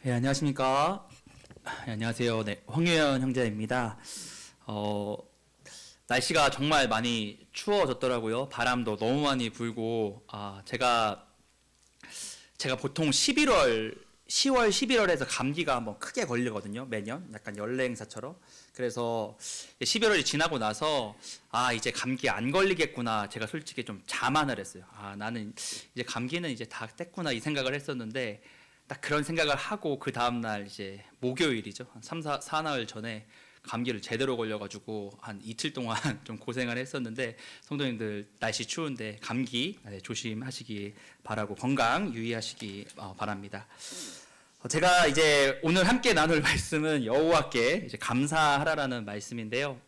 네, 안녕하십니까. 안녕하세요. 네, 황유현 형제입니다. 어, 날씨가 정말 많이 추워졌더라고요. 바람도 너무 많이 불고, 제가 보통 10월, 11월에서 감기가 한번 크게 걸리거든요. 매년. 약간 연례 행사처럼. 그래서 11월이 지나고 나서, 이제 감기 안 걸리겠구나. 제가 솔직히 좀 자만을 했어요. 나는 이제 감기는 이제 다 뗐구나. 이 생각을 했었는데, 딱 그런 생각을 하고 그 다음날 이제 목요일이죠. 한 4나흘 전에 감기를 제대로 걸려가지고 한 이틀 동안 좀 고생을 했었는데, 성도님들 날씨 추운데 감기 조심하시기 바라고 건강 유의하시기 바랍니다. 제가 이제 오늘 함께 나눌 말씀은 여호와께 이제 감사하라라는 말씀인데요.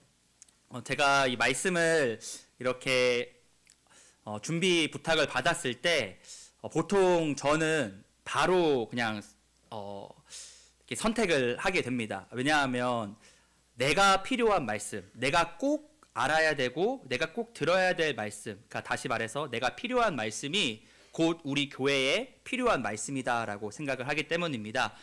제가 이 말씀을 이렇게 준비 부탁을 받았을 때 보통 저는 바로 그냥 이렇게 선택을 하게 됩니다. 왜냐하면 내가 필요한 말씀, 내가 꼭 알아야 되고 내가 꼭 들어야 될 말씀, 그러니까 다시 말해서 내가 필요한 말씀이 곧 우리 교회에 필요한 말씀이다라고 생각을 하기 때문입니다.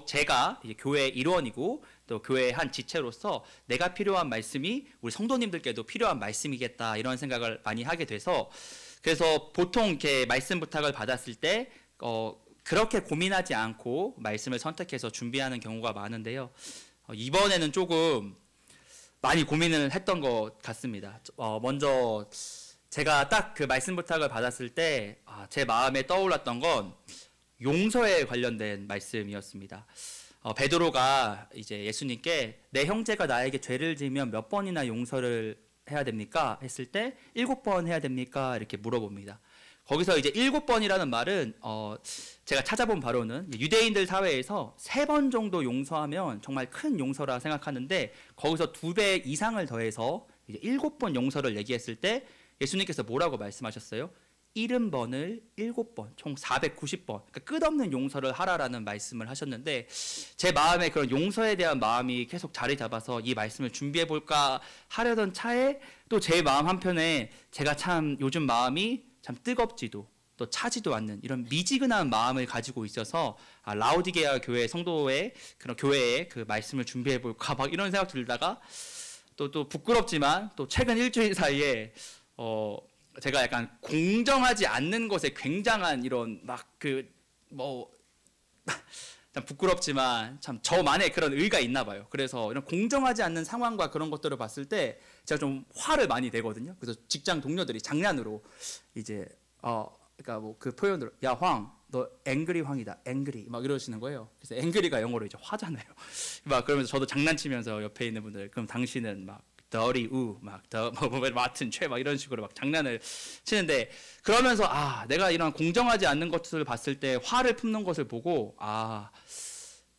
제가 이제 교회의 일원이고 또 교회의 한 지체로서 내가 필요한 말씀이 우리 성도님들께도 필요한 말씀이겠다, 이런 생각을 많이 하게 돼서, 그래서 보통 이렇게 말씀 부탁을 받았을 때 그렇게 고민하지 않고 말씀을 선택해서 준비하는 경우가 많은데요. 이번에는 조금 많이 고민을 했던 것 같습니다. 먼저 제가 딱 그 말씀 부탁을 받았을 때 제 마음에 떠올랐던 건 용서에 관련된 말씀이었습니다. 베드로가 이제 예수님께 내 형제가 나에게 죄를 지으면 몇 번이나 용서를 해야 됩니까? 했을 때 7번 해야 됩니까? 이렇게 물어봅니다. 거기서 이제 7번이라는 말은 제가 찾아본 바로는 유대인들 사회에서 3번 정도 용서하면 정말 큰 용서라 생각하는데, 거기서 2배 이상을 더해서 이제 7번 용서를 얘기했을 때 예수님께서 뭐라고 말씀하셨어요? 70번을 7번, 총 490번, 그러니까 끝없는 용서를 하라라는 말씀을 하셨는데, 제 마음에 그런 용서에 대한 마음이 계속 자리 잡아서 이 말씀을 준비해 볼까 하려던 차에 또 제 마음 한편에 제가 참 요즘 마음이 참 뜨겁지도 또 차지도 않는 이런 미지근한 마음을 가지고 있어서 라오디게아 교회 성도의 그런 교회의 그 말씀을 준비해 볼까 막 이런 생각 들다가 또 부끄럽지만 또 최근 일주일 사이에 제가 약간 공정하지 않는 것에 굉장한 이런 참 부끄럽지만 참 저만의 그런 의가 있나 봐요. 그래서 이런 공정하지 않는 상황과 그런 것들을 봤을 때 제가 좀 화를 많이 내거든요. 그래서 직장 동료들이 장난으로 이제 그러니까 뭐 그 표현으로 야 황, 너 앵그리 황이다, 앵그리 막 이러시는 거예요. 그래서 앵그리가 영어로 이제 화잖아요. 막 그러면서 저도 장난치면서 옆에 있는 분들 그럼 당신은 막 더리 맡은 죄 막 이런 식으로 막 장난을 치는데, 그러면서 내가 이런 공정하지 않는 것들을 봤을 때 화를 품는 것을 보고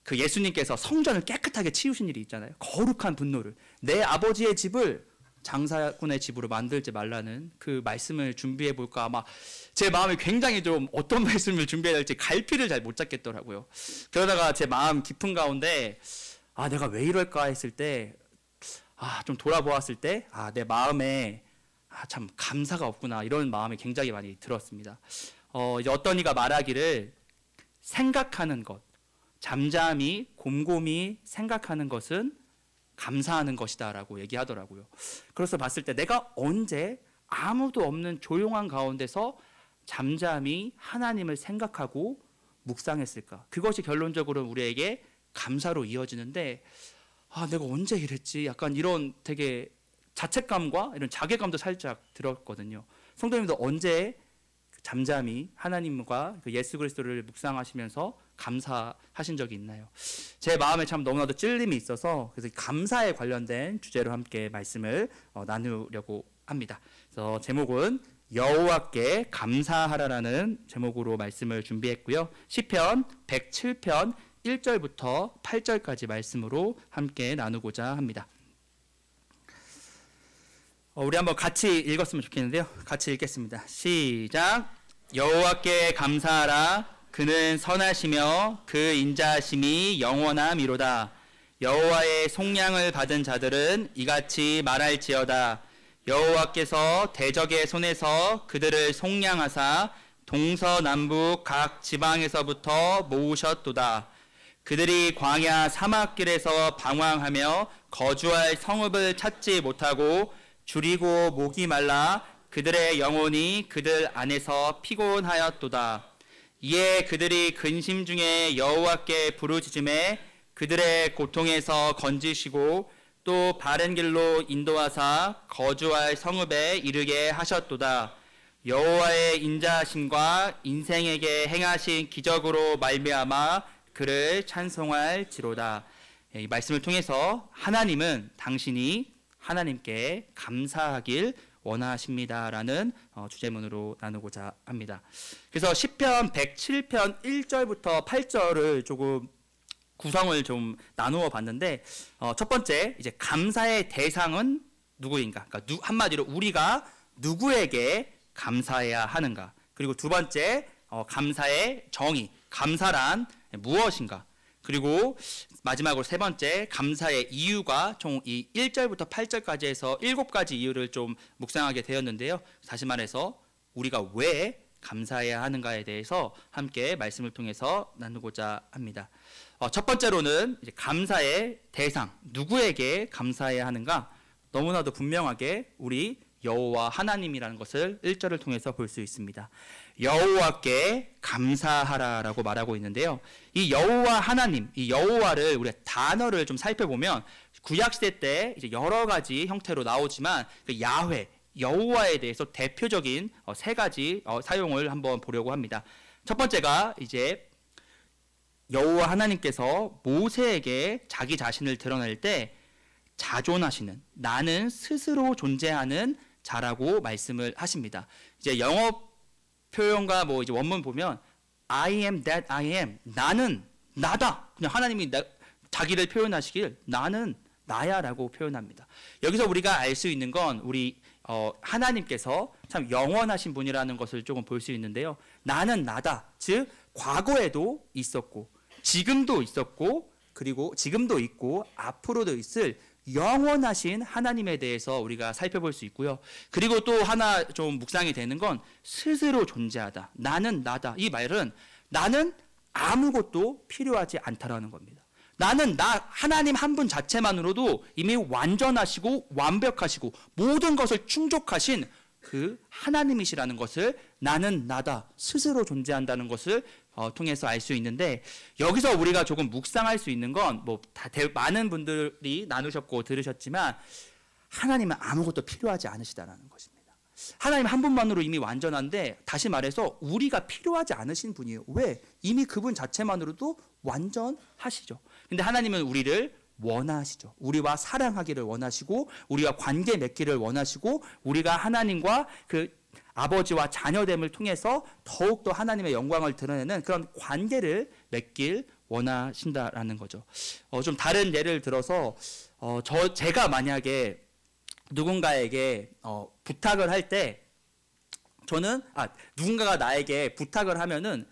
그 예수님께서 성전을 깨끗하게 치우신 일이 있잖아요. 거룩한 분노를, 내 아버지의 집을 장사꾼의 집으로 만들지 말라는 그 말씀을 준비해 볼까, 제 마음이 굉장히 좀 어떤 말씀을 준비해야 될지 갈피를 잘 못 잡겠더라고요. 그러다가 제 마음 깊은 가운데 내가 왜 이럴까 했을 때 좀 돌아보았을 때 내 마음에 참 감사가 없구나, 이런 마음이 굉장히 많이 들었습니다. 이제 어떤 이가 말하기를 생각하는 것, 잠잠히 곰곰이 생각하는 것은 감사하는 것이다 라고 얘기하더라고요. 그래서 봤을 때 내가 언제 아무도 없는 조용한 가운데서 잠잠히 하나님을 생각하고 묵상했을까? 그것이 결론적으로 우리에게 감사로 이어지는데 내가 언제 이랬지? 약간 이런 되게 자책감과 이런 자괴감도 살짝 들었거든요. 성도님도 언제 잠잠히 하나님과 그 예수 그리스도를 묵상하시면서 감사하신 적이 있나요? 제 마음에 참 너무나도 찔림이 있어서 그래서 감사에 관련된 주제로 함께 말씀을 나누려고 합니다. 그래서 제목은 여호와께 감사하라라는 제목으로 말씀을 준비했고요. 시편 107편 1절부터 8절까지 말씀으로 함께 나누고자 합니다. 우리 한번 같이 읽었으면 좋겠는데요. 같이 읽겠습니다. 시작. 여호와께 감사하라. 그는 선하시며 그 인자하심이 영원함이로다. 여호와의 속량을 받은 자들은 이같이 말할지어다. 여호와께서 대적의 손에서 그들을 속량하사 동서남북 각 지방에서부터 모으셨도다. 그들이 광야 사막길에서 방황하며 거주할 성읍을 찾지 못하고 줄이고 목이 말라 그들의 영혼이 그들 안에서 피곤하였도다. 이에 그들이 근심 중에 여호와께 부르짖음에 그들의 고통에서 건지시고 또 바른 길로 인도하사 거주할 성읍에 이르게 하셨도다. 여호와의 인자하심과 인생에게 행하신 기적으로 말미암아 그를 찬송할지로다. 이 말씀을 통해서 하나님은 당신이 하나님께 감사하길 원하십니다라는 주제문으로 나누고자 합니다. 그래서 시편 107편 1절부터 8절을 조금 구성을 좀 나누어 봤는데 첫 번째 이제 감사의 대상은 누구인가? 그러니까 한마디로 우리가 누구에게 감사해야 하는가? 그리고 두 번째 감사의 정의, 감사란 무엇인가? 그리고 마지막으로 세 번째 감사의 이유가 총 이 1절부터 8절까지 해서 7가지 이유를 좀 묵상하게 되었는데요. 다시 말해서 우리가 왜 감사해야 하는가에 대해서 함께 말씀을 통해서 나누고자 합니다. 첫 번째로는 이제 감사의 대상, 누구에게 감사해야 하는가? 너무나도 분명하게 우리 여호와 하나님이라는 것을 1절을 통해서 볼 수 있습니다. 여호와께 감사하라라고 말하고 있는데요. 이 여호와 하나님, 이 여호와를 우리가 단어를 좀 살펴보면 구약 시대 때 이제 여러 가지 형태로 나오지만 그 야훼, 여호와에 대해서 대표적인 세 가지 사용을 한번 보려고 합니다. 첫 번째가 이제 여호와 하나님께서 모세에게 자기 자신을 드러낼 때 자존하시는, 나는 스스로 존재하는 자라고 말씀을 하십니다. 이제 영어 표현과 뭐 이제 원문 보면 I am that I am, 나는 나다. 그냥 하나님이 자기를 표현하시길 나는 나야라고 표현합니다. 여기서 우리가 알 수 있는 건 우리 하나님께서 참 영원하신 분이라는 것을 조금 볼 수 있는데요. 나는 나다. 즉 과거에도 있었고 지금도 있었고 그리고 지금도 있고 앞으로도 있을 영원하신 하나님에 대해서 우리가 살펴볼 수 있고요. 그리고 또 하나 좀 묵상이 되는 건 스스로 존재하다. 나는 나다. 이 말은 나는 아무것도 필요하지 않다라는 겁니다. 나는 나 하나님 한 분 자체만으로도 이미 완전하시고 완벽하시고 모든 것을 충족하신 그 하나님이시라는 것을 나는 나다. 스스로 존재한다는 것을 통해서 알 수 있는데 여기서 우리가 조금 묵상할 수 있는 건 뭐 많은 분들이 나누셨고 들으셨지만 하나님은 아무것도 필요하지 않으시다라는 것입니다. 하나님 한 분만으로 이미 완전한데 다시 말해서 우리가 필요하지 않으신 분이에요. 왜? 이미 그분 자체만으로도 완전하시죠. 근데 하나님은 우리를 원하시죠. 우리와 사랑하기를 원하시고 우리와 관계 맺기를 원하시고 우리가 하나님과 그 아버지와 자녀됨을 통해서 더욱더 하나님의 영광을 드러내는 그런 관계를 맺길 원하신다라는 거죠. 좀 다른 예를 들어서 제가 만약에 누군가에게 부탁을 할 때 저는 누군가가 나에게 부탁을 하면은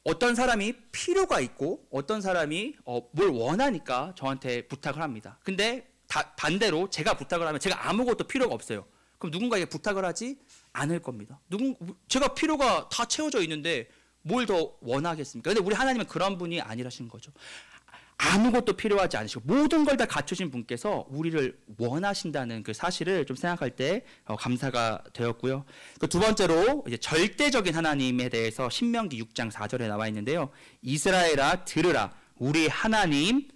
어떤 사람이 필요가 있고 어떤 사람이 뭘 원하니까 저한테 부탁을 합니다. 근데 반대로 제가 부탁을 하면 제가 아무것도 필요가 없어요. 그럼 누군가에게 부탁을 하지 않을 겁니다. 제가 필요가 다 채워져 있는데 뭘 더 원하겠습니까? 근데 우리 하나님은 그런 분이 아니라신 거죠. 아무것도 필요하지 않으시고 모든 걸 다 갖추신 분께서 우리를 원하신다는 그 사실을 좀 생각할 때 감사가 되었고요. 그 두 번째로 이제 절대적인 하나님에 대해서 신명기 6장 4절에 나와 있는데요. 이스라엘아 들으라, 우리 하나님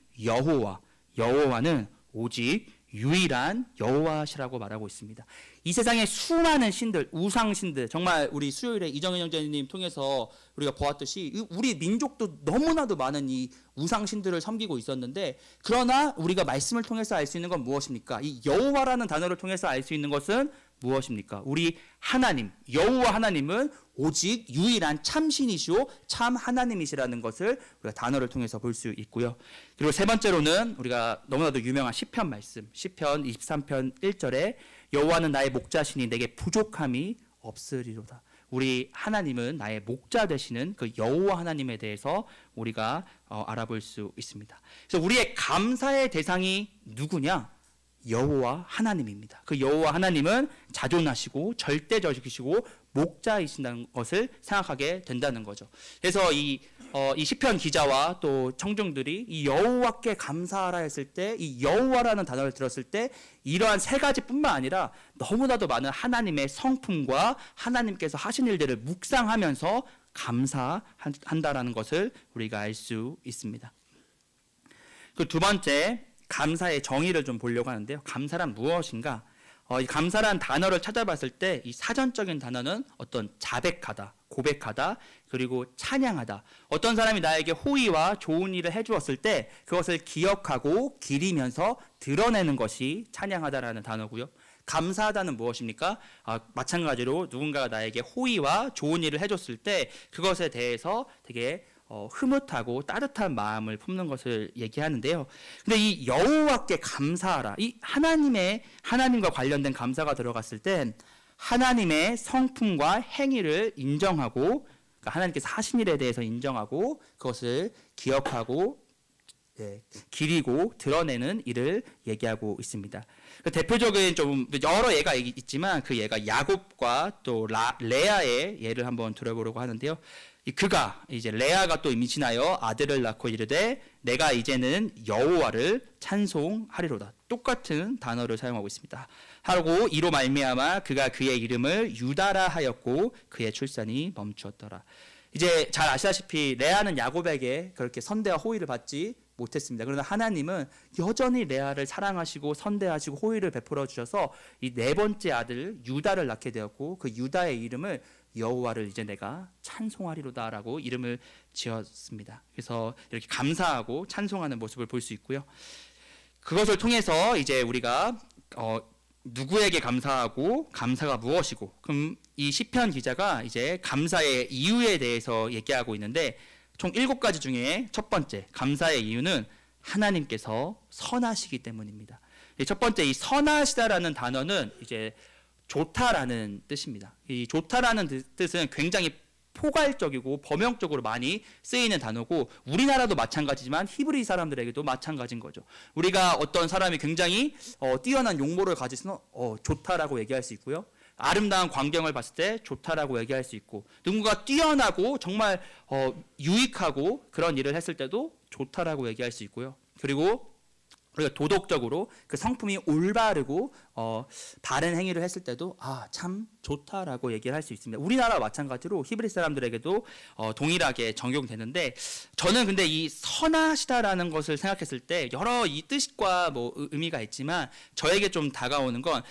여호와는 오직 유일한 여호와시라고 말하고 있습니다. 이 세상에 수많은 신들, 우상신들, 정말 우리 수요일에 이정현 형제님 통해서 우리가 보았듯이 우리 민족도 너무나도 많은 이 우상신들을 섬기고 있었는데 그러나 우리가 말씀을 통해서 알 수 있는 건 무엇입니까? 이 여호와라는 단어를 통해서 알 수 있는 것은 무엇입니까? 우리 하나님, 여호와 하나님은 오직 유일한 참신이시오 참 하나님이시라는 것을 우리가 단어를 통해서 볼 수 있고요. 그리고 세 번째로는 우리가 너무나도 유명한 시편 말씀, 시편 23편 1절에 여호와는 나의 목자시니 내게 부족함이 없으리로다. 우리 하나님은 나의 목자 되시는 그 여호와 하나님에 대해서 우리가 알아볼 수 있습니다. 그래서 우리의 감사의 대상이 누구냐? 여호와 하나님입니다. 그 여호와 하나님은 자존하시고 절대적이시고 목자이신다는 것을 생각하게 된다는 거죠. 그래서 이 시편 기자와 또 청중들이 이 여호와께 감사하라 했을 때, 이 여호와라는 단어를 들었을 때 이러한 세 가지뿐만 아니라 너무나도 많은 하나님의 성품과 하나님께서 하신 일들을 묵상하면서 감사한다라는 것을 우리가 알 수 있습니다. 그 두 번째, 감사의 정의를 좀 보려고 하는데요. 감사란 무엇인가? 이 감사란 단어를 찾아봤을 때 이 사전적인 단어는 어떤 자백하다, 고백하다, 그리고 찬양하다. 어떤 사람이 나에게 호의와 좋은 일을 해주었을 때 그것을 기억하고 기리면서 드러내는 것이 찬양하다라는 단어고요. 감사하다는 무엇입니까? 마찬가지로 누군가가 나에게 호의와 좋은 일을 해줬을 때 그것에 대해서 되게 흐뭇하고 따뜻한 마음을 품는 것을 얘기하는데요. 근데 이 여호와께 감사하라, 이 하나님과 관련된 감사가 들어갔을 땐 하나님의 성품과 행위를 인정하고, 그러니까 하나님께서 하신 일에 대해서 인정하고 그것을 기억하고 기리고 드러내는 일을 얘기하고 있습니다. 그 대표적인 좀 여러 예가 있지만 그 예가 야곱과 또 레아의 예를 한번 들어보려고 하는데요. 그가 이제 레아가 또 임신하여 아들을 낳고 이르되 내가 이제는 여호와를 찬송하리로다. 똑같은 단어를 사용하고 있습니다. 하고 이로 말미암아 그가 그의 이름을 유다라 하였고 그의 출산이 멈추었더라. 이제 잘 아시다시피 레아는 야곱에게 그렇게 선대와 호의를 받지 못했습니다. 그러나 하나님은 여전히 레아를 사랑하시고 선대하시고 호의를 베풀어 주셔서 이 네 번째 아들 유다를 낳게 되었고 그 유다의 이름을 여호와를 이제 내가 찬송하리로다라고 이름을 지었습니다. 그래서 이렇게 감사하고 찬송하는 모습을 볼 수 있고요. 그것을 통해서 이제 우리가 누구에게 감사하고 감사가 무엇이고, 그럼 이 시편 기자가 이제 감사의 이유에 대해서 얘기하고 있는데 총 7가지 중에 첫 번째 감사의 이유는 하나님께서 선하시기 때문입니다. 첫 번째 이 선하시다라는 단어는 이제 좋다라는 뜻입니다. 이 좋다라는 뜻은 굉장히 포괄적이고 범용적으로 많이 쓰이는 단어고 우리나라도 마찬가지지만 히브리 사람들에게도 마찬가지인 거죠. 우리가 어떤 사람이 굉장히 뛰어난 용모를 가지면 좋다라고 얘기할 수 있고요. 아름다운 광경을 봤을 때 좋다라고 얘기할 수 있고, 누군가 뛰어나고 정말 유익하고 그런 일을 했을 때도 좋다라고 얘기할 수 있고요. 그리고 우리가 도덕적으로 그 성품이 올바르고 바른 행위를 했을 때도 참 좋다라고 얘기를 할 수 있습니다. 우리나라와 마찬가지로 히브리 사람들에게도 동일하게 적용되는데, 저는 근데 이 선하시다라는 것을 생각했을 때 여러 이 뜻과 뭐 의미가 있지만 저에게 좀 다가오는 건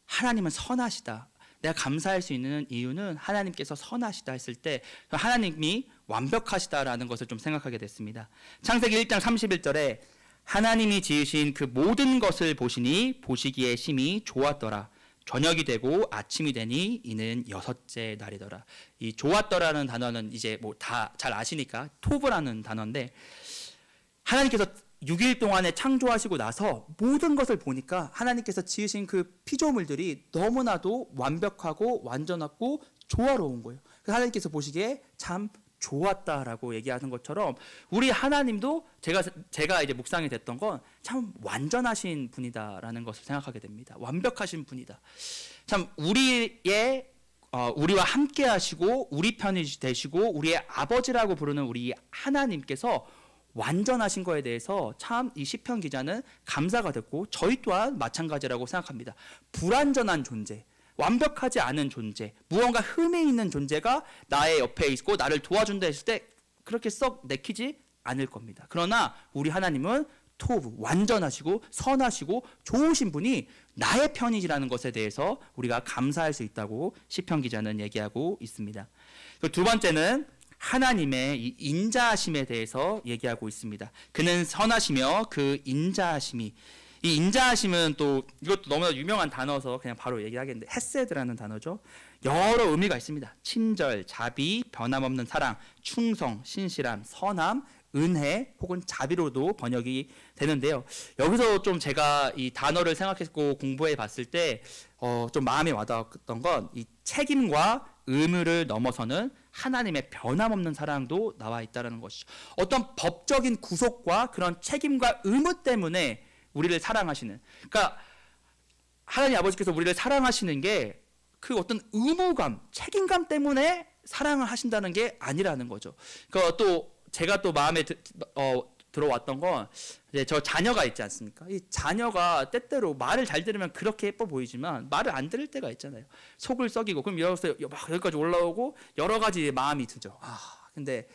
하나님은 선하시다. 내가 감사할 수 있는 이유는 하나님께서 선하시다 했을 때 하나님이 완벽하시다라는 것을 좀 생각하게 됐습니다. 창세기 1장 31절에 하나님이 지으신 그 모든 것을 보시니 보시기에 심히 좋았더라. 저녁이 되고 아침이 되니 이는 6째 날이더라. 이 좋았더라는 단어는 이제 뭐 다 잘 아시니까 토브라는 단어인데, 하나님께서 6일 동안에 창조하시고 나서 모든 것을 보니까 하나님께서 지으신 그 피조물들이 너무나도 완벽하고 완전하고 조화로운 거예요. 그래서 하나님께서 보시기에 참 좋았다라고 얘기하는 것처럼 우리 하나님도 제가 이제 묵상이 됐던 건 참 완전하신 분이다라는 것을 생각하게 됩니다. 완벽하신 분이다. 참 우리와 함께 하시고 우리 편이 되시고 우리의 아버지라고 부르는 우리 하나님께서 완전하신 거에 대해서 참 이 시편 기자는 감사가 됐고 저희 또한 마찬가지라고 생각합니다. 불완전한 존재, 완벽하지 않은 존재, 무언가 흠이 있는 존재가 나의 옆에 있고 나를 도와준다 했을 때 그렇게 썩 내키지 않을 겁니다. 그러나 우리 하나님은 토브, 완전하시고 선하시고 좋으신 분이 나의 편이라는 것에 대해서 우리가 감사할 수 있다고 시편 기자는 얘기하고 있습니다. 두 번째는 하나님의 이 인자하심에 대해서 얘기하고 있습니다. 그는 선하시며 그 인자하심이, 이 인자하심은 또 이것도 너무나 유명한 단어여서 그냥 바로 얘기하겠는데 헤세드라는 단어죠. 여러 의미가 있습니다. 친절, 자비, 변함없는 사랑, 충성, 신실함, 선함, 은혜 혹은 자비로도 번역이 되는데요. 여기서 좀 제가 이 단어를 생각했고 공부해 봤을 때 좀 마음에 와닿았던 건 이 책임과 의무를 넘어서는 하나님의 변함없는 사랑도 나와 있다는 것이죠. 어떤 법적인 구속과 그런 책임과 의무 때문에 우리를 사랑하시는, 그러니까 하나님 아버지께서 우리를 사랑하시는 게 그 어떤 의무감, 책임감 때문에 사랑을 하신다는 게 아니라는 거죠. 또 제가 또 마음에 들어왔던 건 이제 저 자녀가 있지 않습니까? 이 자녀가 때때로 말을 잘 들으면 그렇게 예뻐 보이지만 말을 안 들을 때가 있잖아요. 속을 썩이고 그럼 여기서 막 여기까지 올라오고 여러 가지 마음이 들죠. 근데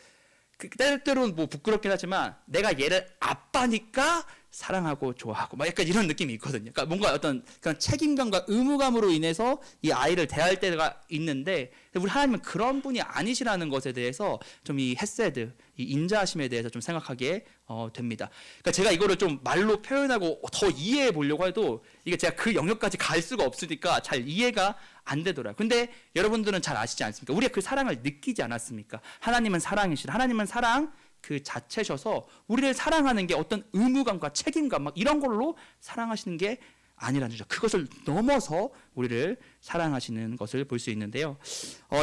때때로는 뭐 부끄럽긴 하지만 내가 얘를 아빠니까 사랑하고 좋아하고 막 약간 이런 느낌이 있거든요. 그러니까 뭔가 어떤 그런 책임감과 의무감으로 인해서 이 아이를 대할 때가 있는데 우리 하나님은 그런 분이 아니시라는 것에 대해서 좀 이 헤세드, 이 인자하심에 대해서 좀 생각하게 됩니다. 그러니까 제가 이거를 좀 말로 표현하고 더 이해해 보려고 해도 이게 제가 그 영역까지 갈 수가 없으니까 잘 이해가 안 되더라고요. 근데 여러분들은 잘 아시지 않습니까? 우리가 그 사랑을 느끼지 않았습니까? 하나님은 사랑이시라. 하나님은 사랑 그 자체셔서 우리를 사랑하는 게 어떤 의무감과 책임감 막 이런 걸로 사랑하시는 게 아니라는 거죠. 그것을 넘어서 우리를 사랑하시는 것을 볼 수 있는데요.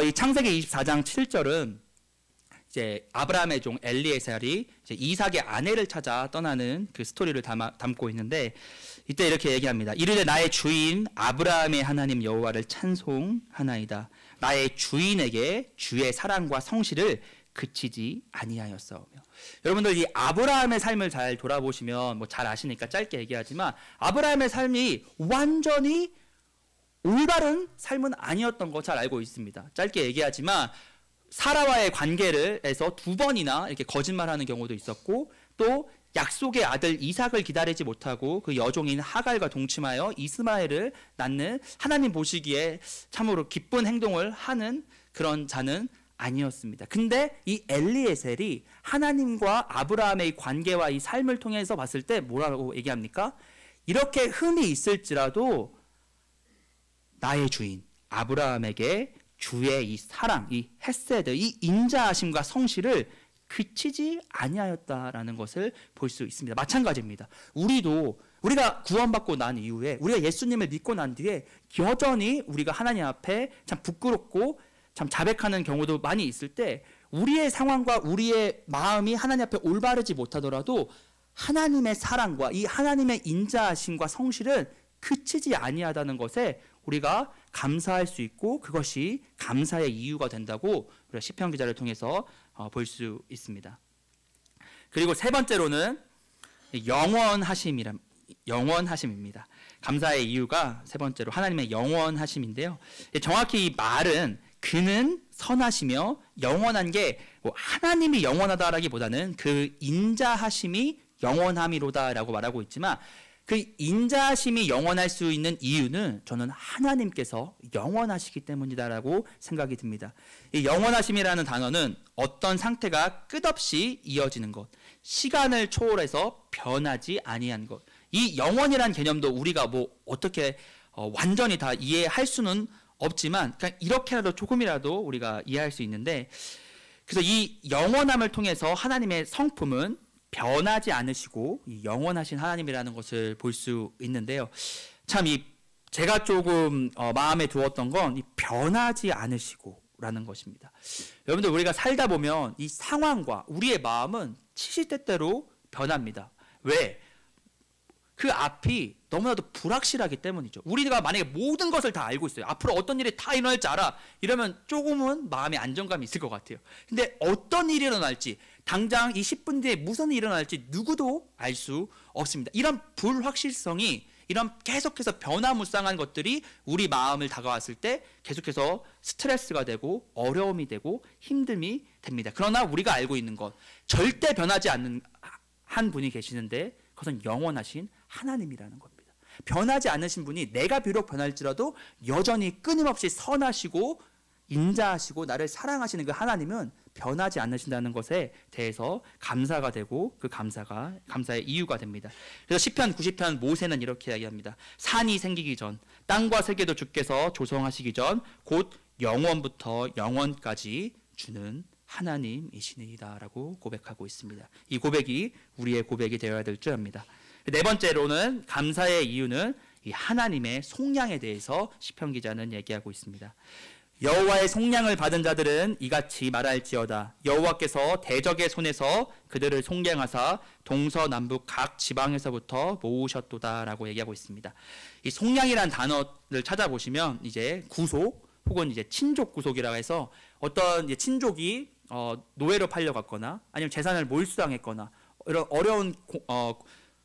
이 창세기 24장 7절은 이제 아브라함의 종 엘리에셀이 이제 이삭의 아내를 찾아 떠나는 그 스토리를 담고 있는데 이때 이렇게 얘기합니다. 이르되 나의 주인 아브라함의 하나님 여호와를 찬송하나이다. 나의 주인에게 주의 사랑과 성실을 그치지 아니하였사오며. 여러분들 이 아브라함의 삶을 잘 돌아보시면 뭐 잘 아시니까 짧게 얘기하지만 아브라함의 삶이 완전히 올바른 삶은 아니었던 거 잘 알고 있습니다. 짧게 얘기하지만 사라와의 관계를 해서 2번이나 이렇게 거짓말하는 경우도 있었고 또 약속의 아들 이삭을 기다리지 못하고 그 여종인 하갈과 동침하여 이스마엘을 낳는 하나님 보시기에 참으로 기쁜 행동을 하는 그런 자는 아니었습니다. 근데 이 엘리에셀이 하나님과 아브라함의 관계와 이 삶을 통해서 봤을 때 뭐라고 얘기합니까? 이렇게 흠이 있을지라도 나의 주인 아브라함에게 주의 이 사랑, 이 헤세드, 이 인자하심과 성실을 그치지 아니하였다라는 것을 볼 수 있습니다. 마찬가지입니다. 우리가 구원받고 난 이후에 우리가 예수님을 믿고 난 뒤에 여전히 우리가 하나님 앞에 참 부끄럽고 참 자백하는 경우도 많이 있을 때 우리의 상황과 우리의 마음이 하나님 앞에 올바르지 못하더라도 하나님의 사랑과 이 하나님의 인자하심과 성실은 그치지 아니하다는 것에 우리가 감사할 수 있고 그것이 감사의 이유가 된다고 우리가 시편 기자를 통해서 볼 수 있습니다. 그리고 세 번째로는 영원하심입니다. 감사의 이유가 세 번째로 하나님의 영원하심인데요. 정확히 이 말은 그는 선하시며 영원한 게 뭐 하나님이 영원하다라기보다는 그 인자하심이 영원함이로다라고 말하고 있지만 그 인자하심이 영원할 수 있는 이유는 저는 하나님께서 영원하시기 때문이다라고 생각이 듭니다. 이 영원하심이라는 단어는 어떤 상태가 끝없이 이어지는 것, 시간을 초월해서 변하지 아니한 것. 이 영원이라는 개념도 우리가 뭐 어떻게 완전히 다 이해할 수는 없지만 그냥 이렇게라도 조금이라도 우리가 이해할 수 있는데 그래서 이 영원함을 통해서 하나님의 성품은 변하지 않으시고 영원하신 하나님이라는 것을 볼 수 있는데요. 참 제가 조금 마음에 두었던 건 이 변하지 않으시고라는 것입니다. 여러분들 우리가 살다 보면 이 상황과 우리의 마음은 시시때때로 변합니다. 왜? 그 앞이 너무나도 불확실하기 때문이죠. 우리가 만약에 모든 것을 다 알고 있어요. 앞으로 어떤 일이 다 일어날지 알아. 이러면 조금은 마음에 안정감이 있을 것 같아요. 근데 어떤 일이 일어날지 당장 이 10분 뒤에 무슨 일이 일어날지 누구도 알 수 없습니다. 이런 불확실성이 이런 계속해서 변화무쌍한 것들이 우리 마음을 다가왔을 때 계속해서 스트레스가 되고 어려움이 되고 힘듦이 됩니다. 그러나 우리가 알고 있는 것 절대 변하지 않는 한 분이 계시는데 그것은 영원하신 하나님이라는 겁니다. 변하지 않으신 분이 내가 비록 변할지라도 여전히 끊임없이 선하시고 인자하시고 나를 사랑하시는 그 하나님은 변하지 않으신다는 것에 대해서 감사가 되고 그 감사의 이유가 됩니다. 그래서 시편 90편 모세는 이렇게 이야기합니다. 산이 생기기 전 땅과 세계도 주께서 조성하시기 전 곧 영원부터 영원까지 주는 하나님이시니이다라고 고백하고 있습니다. 이 고백이 우리의 고백이 되어야 될 줄 압니다. 네 번째로는 감사의 이유는 이 하나님의 속량에 대해서 시편 기자는 얘기하고 있습니다. 여호와의 속량을 받은 자들은 이같이 말할지어다. 여호와께서 대적의 손에서 그들을 속량하사 동서남북 각 지방에서부터 모으셨도다라고 얘기하고 있습니다. 이 속량이란 단어를 찾아보시면 이제 구속 혹은 이제 친족 구속이라고 해서 어떤 이제 친족이 노예로 팔려갔거나 아니면 재산을 몰수당했거나 이런 어려운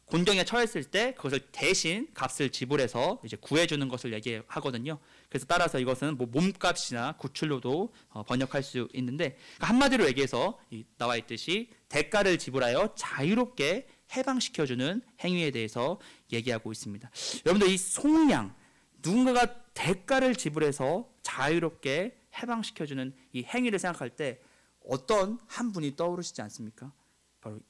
곤경에 처했을 때 그것을 대신 값을 지불해서 이제 구해주는 것을 얘기하거든요. 그래서 따라서 이것은 뭐 몸값이나 구출로도 번역할 수 있는데, 그러니까 한마디로 얘기해서 나와 있듯이 대가를 지불하여 자유롭게 해방시켜주는 행위에 대해서 얘기하고 있습니다. 여러분들 이 속량, 누군가가 대가를 지불해서 자유롭게 해방시켜주는 이 행위를 생각할 때 어떤 한 분이 떠오르시지 않습니까? 바로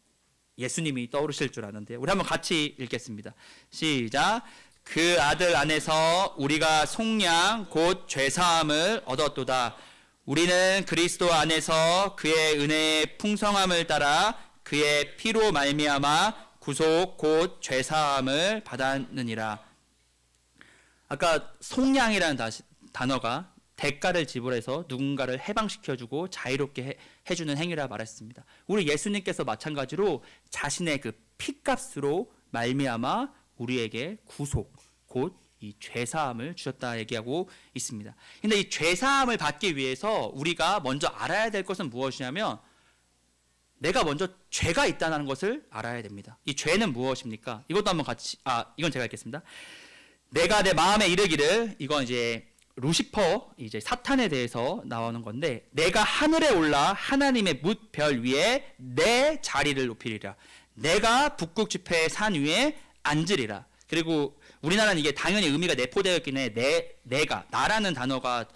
예수님이 떠오르실 줄 아는데, 우리 한번 같이 읽겠습니다. 시작. 그 아들 안에서 우리가 속량 곧 죄사함을 얻었도다. 우리는 그리스도 안에서 그의 은혜의 풍성함을 따라 그의 피로 말미암아 구속 곧 죄사함을 받았느니라. 아까 속량이라는 단어가 대가를 지불해서 누군가를 해방시켜주고 자유롭게 해주는 행위라 말했습니다. 우리 예수님께서 마찬가지로 자신의 그 피값으로 말미암아 우리에게 구속, 곧 이 죄사함을 주셨다 얘기하고 있습니다. 근데 이 죄사함을 받기 위해서 우리가 먼저 알아야 될 것은 무엇이냐면, 내가 먼저 죄가 있다는 것을 알아야 됩니다. 이 죄는 무엇입니까? 이것도 한번 같이, 이건 제가 읽겠습니다. 내가 내 마음에 이르기를, 이건 이제 루시퍼, 이제 사탄에 대해서 나오는 건데, 내가 하늘에 올라 하나님의 뭇 별 위에 내 자리를 높이리라. 내가 북극 지폐의 산 위에 앉으리라. 그리고 우리나라는 이게 당연히 의미가 내포되어 있긴 해. 내가, 나라는 단어가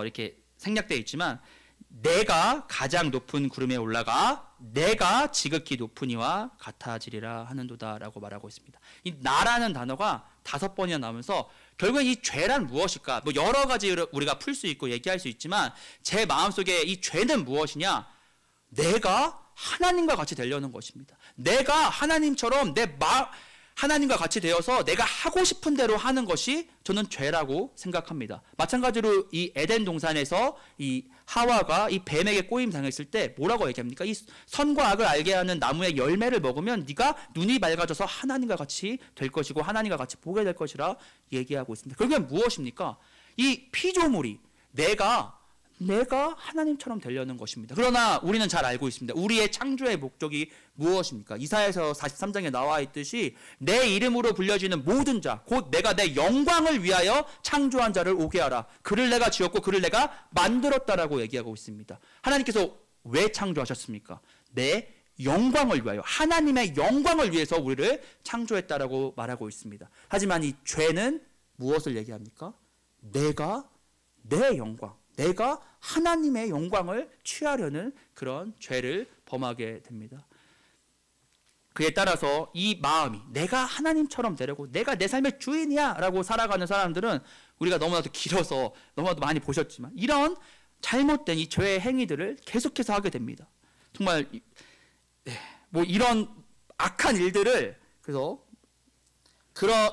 이렇게 생략되어 있지만, 내가 가장 높은 구름에 올라가 내가 지극히 높은 이와 같아지리라 하는도다라고 말하고 있습니다. 이 나라는 단어가 5번이나 나오면서 결국 이 죄란 무엇일까? 뭐 여러 가지 우리가 풀 수 있고 얘기할 수 있지만, 제 마음속에 이 죄는 무엇이냐? 내가 하나님과 같이 되려는 것입니다. 내가 하나님처럼 하나님과 같이 되어서 내가 하고 싶은 대로 하는 것이 저는 죄라고 생각합니다. 마찬가지로 이 에덴 동산에서 이 하와가 이 뱀에게 꼬임 당했을 때 뭐라고 얘기합니까? 이 선과 악을 알게 하는 나무의 열매를 먹으면 네가 눈이 밝아져서 하나님과 같이 될 것이고 하나님과 같이 보게 될 것이라 얘기하고 있습니다. 결국엔 무엇입니까? 이 피조물이 내가 하나님처럼 되려는 것입니다. 그러나 우리는 잘 알고 있습니다. 우리의 창조의 목적이 무엇입니까? 이사야서 43장에 나와 있듯이 내 이름으로 불려지는 모든 자, 곧 내가 내 영광을 위하여 창조한 자를 오게 하라. 그를 내가 지었고 그를 내가 만들었다라고 얘기하고 있습니다. 하나님께서 왜 창조하셨습니까? 내 영광을 위하여, 하나님의 영광을 위해서 우리를 창조했다라고 말하고 있습니다. 하지만 이 죄는 무엇을 얘기합니까? 내가 내 영광, 내가 하나님의 영광을 취하려는 그런 죄를 범하게 됩니다. 그에 따라서 이 마음이 내가 하나님처럼 되려고, 내가 내 삶의 주인이야 라고 살아가는 사람들은 우리가 너무나도 길어서 너무나도 많이 보셨지만 이런 잘못된 이 죄의 행위들을 계속해서 하게 됩니다. 정말 뭐 이런 악한 일들을, 그래서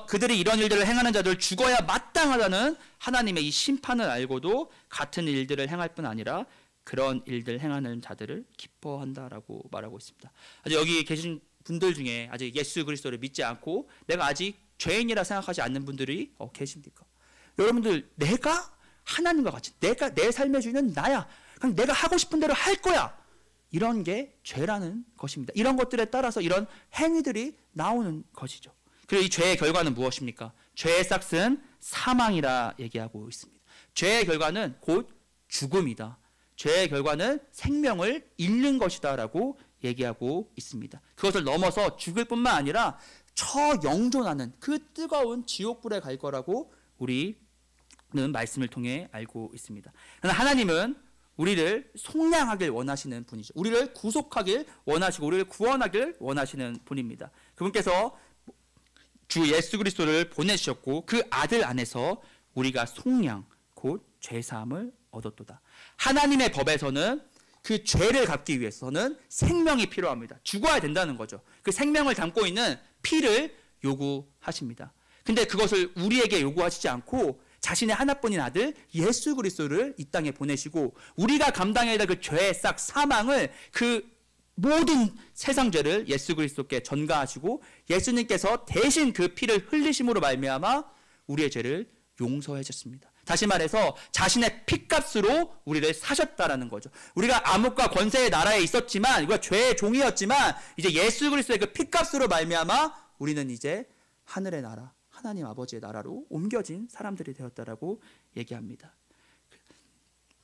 그들이 이런 일들을 행하는 자들 죽어야 마땅하다는 하나님의 이 심판을 알고도 같은 일들을 행할 뿐 아니라 그런 일들 행하는 자들을 기뻐한다라고 말하고 있습니다. 아직 여기 계신 분들 중에 아직 예수 그리스도를 믿지 않고 내가 아직 죄인이라 생각하지 않는 분들이 계십니까? 여러분들, 내가 하나님과 같이, 내가 내 삶의 주인은 나야, 그냥 내가 하고 싶은 대로 할 거야, 이런 게 죄라는 것입니다. 이런 것들에 따라서 이런 행위들이 나오는 것이죠. 그리고 이 죄의 결과는 무엇입니까? 죄의 싹은 사망이라 얘기하고 있습니다. 죄의 결과는 곧 죽음이다. 죄의 결과는 생명을 잃는 것이다 라고 얘기하고 있습니다. 그것을 넘어서 죽을 뿐만 아니라 처영존하는 그 뜨거운 지옥불에 갈 거라고 우리는 말씀을 통해 알고 있습니다. 그러나 하나님은 우리를 속량하길 원하시는 분이죠. 우리를 구속하길 원하시고 우리를 구원하길 원하시는 분입니다. 그분께서 주 예수 그리스도를 보내주셨고 그 아들 안에서 우리가 속량 곧 죄사함을 얻었도다. 하나님의 법에서는 그 죄를 갚기 위해서는 생명이 필요합니다. 죽어야 된다는 거죠. 그 생명을 담고 있는 피를 요구하십니다. 근데 그것을 우리에게 요구하시지 않고 자신의 하나뿐인 아들 예수 그리스도를 이 땅에 보내시고 우리가 감당해야 될 그 죄의 싹 사망을 그 모든 세상 죄를 예수 그리스도께 전가하시고 예수님께서 대신 그 피를 흘리심으로 말미암아 우리의 죄를 용서해 주셨습니다. 다시 말해서 자신의 피값으로 우리를 사셨다라는 거죠. 우리가 암흑과 권세의 나라에 있었지만 우리가 죄의 종이었지만 이제 예수 그리스도의 그 피값으로 말미암아 우리는 이제 하늘의 나라 하나님 아버지의 나라로 옮겨진 사람들이 되었다라고 얘기합니다.